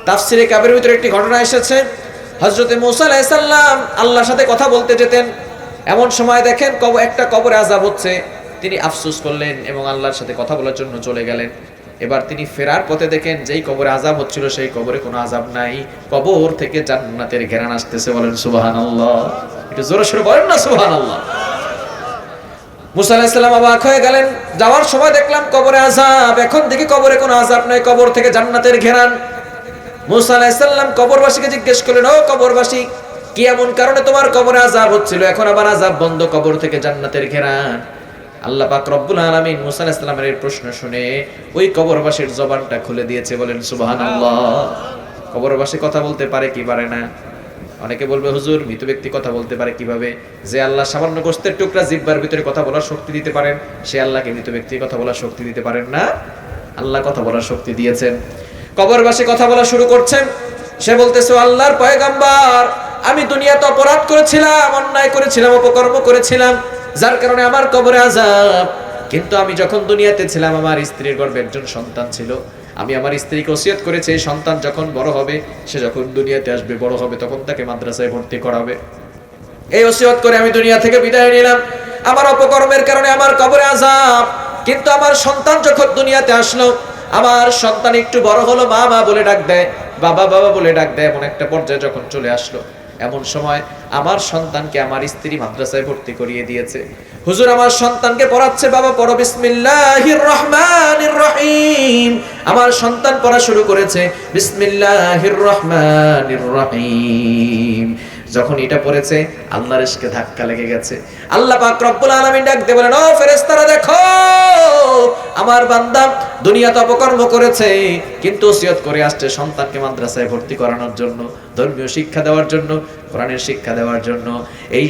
তাফসিরে কাবীরের ভিতরে একটি ঘটনা এসেছে, হযরতে মূসা আলাইহিস সালাম আল্লাহর সাথে কথা বলতে যেতেন। এমন সময় দেখেন একটা কবরে আযাব হচ্ছে, তিনি আফসোস করলেন এবং আল্লাহর সাথে কথা বলার জন্য চলে গেলেন। এবার তিনি ফেরার পথে দেখেন যেই কবরে আযাব হচ্ছিল সেই কবরে কোনো আযাব নাই, কবর থেকে জান্নাতের ঘ্রাণ আসতেছে। বলেন সুবহানাল্লাহ, একটু জোরে সোরে বলেন না সুবহানাল্লাহ। মূসা আলাইহিস সালাম অবাক হয়ে গেলেন, যাওয়ার সময় দেখলাম কবরে আযাব, এখন দেখি কবরে কোনো আযাব নাই, কবর থেকে জান্নাতের ঘ্রাণ। মূসা আলাইহিস সালাম কবরবাসীকে জিজ্ঞেস করলেন, ও কবরবাসী, কি এমন কারণে তোমার কবরে আযাব হচ্ছিল, এখন আবার আযাব বন্ধ, কবর থেকে জান্নাতের ঘ্রাণ? আল্লাহ পাক রব্বুল আলামিন মূসা আলাইহিস সালামের এই প্রশ্ন শুনে ওই কবরবাসীর জবানটা খুলে দিয়েছে। বলেন সুবহানাল্লাহ। কবরবাসী কথা বলতে পারে কি পারে না? অনেকে বলবে হুজুর মৃত ব্যক্তি কথা বলতে পারে কিভাবে? যে আল্লাহ সামান্য গোশতের টুকরা জিহ্বার ভিতরে কথা বলার শক্তি দিতে পারেন, সে আল্লাহকে মৃত ব্যক্তির কথা বলার শক্তি দিতে পারেন না? আল্লাহ কথা বলার শক্তি দিয়েছেন। কবরবাসী কথা বলা শুরু করছেন, সে বলতেছে, আল্লাহর পয়গম্বর, আমি দুনিয়াতে অপরাধ করেছিলাম, অন্যায় করেছিলাম, অপকর্ম করেছিলাম, যার কারণে আমার কবরে আযাব। কিন্তু আমি যখন দুনিয়াতে ছিলাম আমার স্ত্রীর গর্ভে একজন সন্তান ছিল, আমি আমার স্ত্রীকে ওসিয়ত করেছি এই সন্তান যখন বড় হবে, সে যখন দুনিয়াতে আসবে, বড় হবে, তখন তাকে মাদ্রাসায় ভর্তি করাবে। এই ওসিয়ত করে আমি দুনিয়া থেকে বিদায় নিলাম। আমার অপকর্মের কারণে আমার কবরে আযাব। কিন্তু আমার সন্তান যখন দুনিয়াতে আসলো, আমার সন্তান একটু বড় হলো, মা মা বলে ডাক দেয়, বাবা বাবা বলে ডাক দেয়, এমন একটা পর্যায়ে যখন চলে আসলো, এমন সময় আমার সন্তানকে আমার স্ত্রী মাদ্রাসায় ভর্তি করিয়ে দিয়েছে। হুজুর আমার সন্তানকে পড়াচ্ছে, বাবা পড়ো বিসমিল্লাহির রহমানির রহিম। আমার সন্তান পড়া শুরু করেছে বিসমিল্লাহির রহমানির রহিম। যখন এটা পড়েছে আল্লাহর ইশকে ধাক্কা লেগে গেছে। আল্লাহ পাক রব্বুল আলামিন ডাক দিয়ে বলেন, ও ফেরেশতারা দেখো, আমার বান্দা দুনিয়াতে অপকর্ম করেছে, কিন্তু ওসিয়ত করে আসছে সন্তানকে মাদ্রাসায় ভর্তি করানোর জন্য, ধর্মীয় শিক্ষা দেওয়ার জন্য, কোরআনের শিক্ষা দেওয়ার জন্য। এই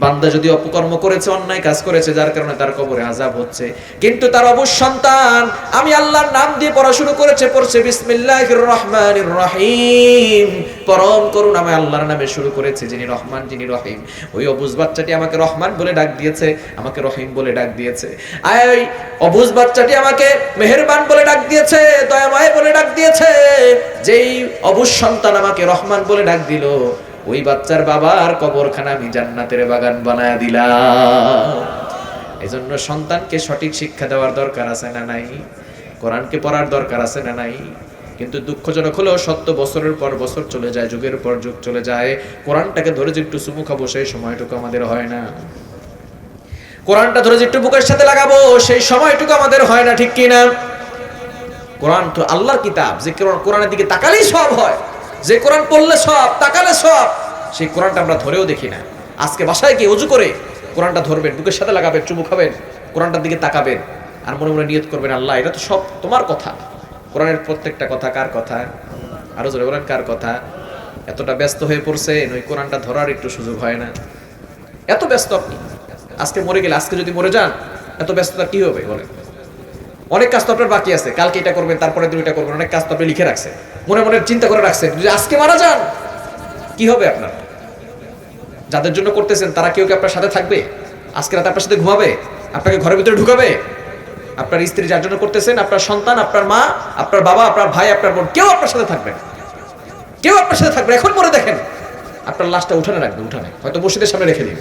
বান্দা যদি অপকর্ম করেছে, অন্যায় কাজ করেছে, যার কারণে তার কবরে আযাব হচ্ছে, কিন্তু তার অবুঝ সন্তান আমি আল্লাহর নাম দিয়ে পড়া শুরু করেছে, পড়ছে বিসমিল্লাহির রহমানির রহিম, পরম করুণাময় আল্লাহর নামে শুরু করেছে, যিনি রহমান, যিনি রহিম। ওই অবুঝ বাচ্চাটি আমাকে রহমান বলে ডাক দিয়েছে, আমাকে রহিম বলে ডাক দিয়েছে। ওই অবুঝ বাচ্চাটি আমাকে মেহেরবান বলে ডাক দিয়েছে, দয়াময় বলে ডাক দিয়েছে। যেই অবুঝ সন্তান আমাকে রহমান বলে ডাক দিল, ওই বাচ্চার বাবার কবরখানা আমি জান্নাতের বাগান বানায় দিলাম। এজন্য সন্তানকে সঠিক শিক্ষা দেওয়ার দরকার আছে না নাই? কোরআনকে পড়ার দরকার আছে না নাই? কিন্তু দুঃখজনক হলেও সত্য, বছরের পর বছর চলে যায়, যুগের পর যুগ চলে যায়, কোরআনটাকে ধরে যে একটু চুমু খাবো সেই সময়টুকু আমাদের হয় না। কোরআনটা ধরে যে একটু বুকের সাথে লাগাবো সেই সময়টুকু আমাদের হয় না, ঠিক কি না? কোরআন তো আল্লাহর কিতাব, যে কোরআনের দিকে তাকালেই সব হয়, যে কোরআন পড়লে সব, তাকালে সব, সেই কোরআনটা আমরা ধরেও দেখি না। আজকে বাসায় গিয়ে ওযু করে কোরআনটা ধরবেন, বুকের সাথে লাগাবেন, চুমু খাবেন, কোরআনটার দিকে তাকাবেন, আর মনে মনে নিয়ত করবেন, আল্লাহ এটা তো সব তোমার কথা। কোরআনের প্রত্যেকটা কথা কার কথা? আরো জোরে বলেন, কার কথা? এতটা ব্যস্ত হয়ে পড়ছেন, ওই কোরআনটা ধরার একটু সুযোগ হয় না। এত ব্যস্ত আপনি, আজকে মরে গেলে, আজকে যদি মরে যান, এত ব্যস্ততা কি হবে বলেন? অনেক কাজ তো আপনার বাকি আছে, কালকে এটা করবেন, তারপরে দিন এটা করবেন, অনেক কাজ তো আপনি লিখে রাখছেন, মনে মনে চিন্তা করে রাখছেন, যদি আজকে মারা যান কি হবে আপনার? যাদের জন্য করতেছেন তারা কেউ কি আপনার সাথে থাকবে? আজকে রাতে আপনার সাথে ঘুমাবে? আপনাকে ঘরের ভিতরে ঢুকাবে? আপনার স্ত্রী যার জন্য করতেছেন, আপনার সন্তান, আপনার মা, আপনার বাবা, আপনার ভাই, আপনার বোন, কেউ আপনার সাথে থাকবে না, কেউ আপনার সাথে থাকবে। এখন মরে দেখেন আপনার লাশটা উঠানে রাখবে, উঠানে হয়তো মসজিদের সামনে রেখে দিন।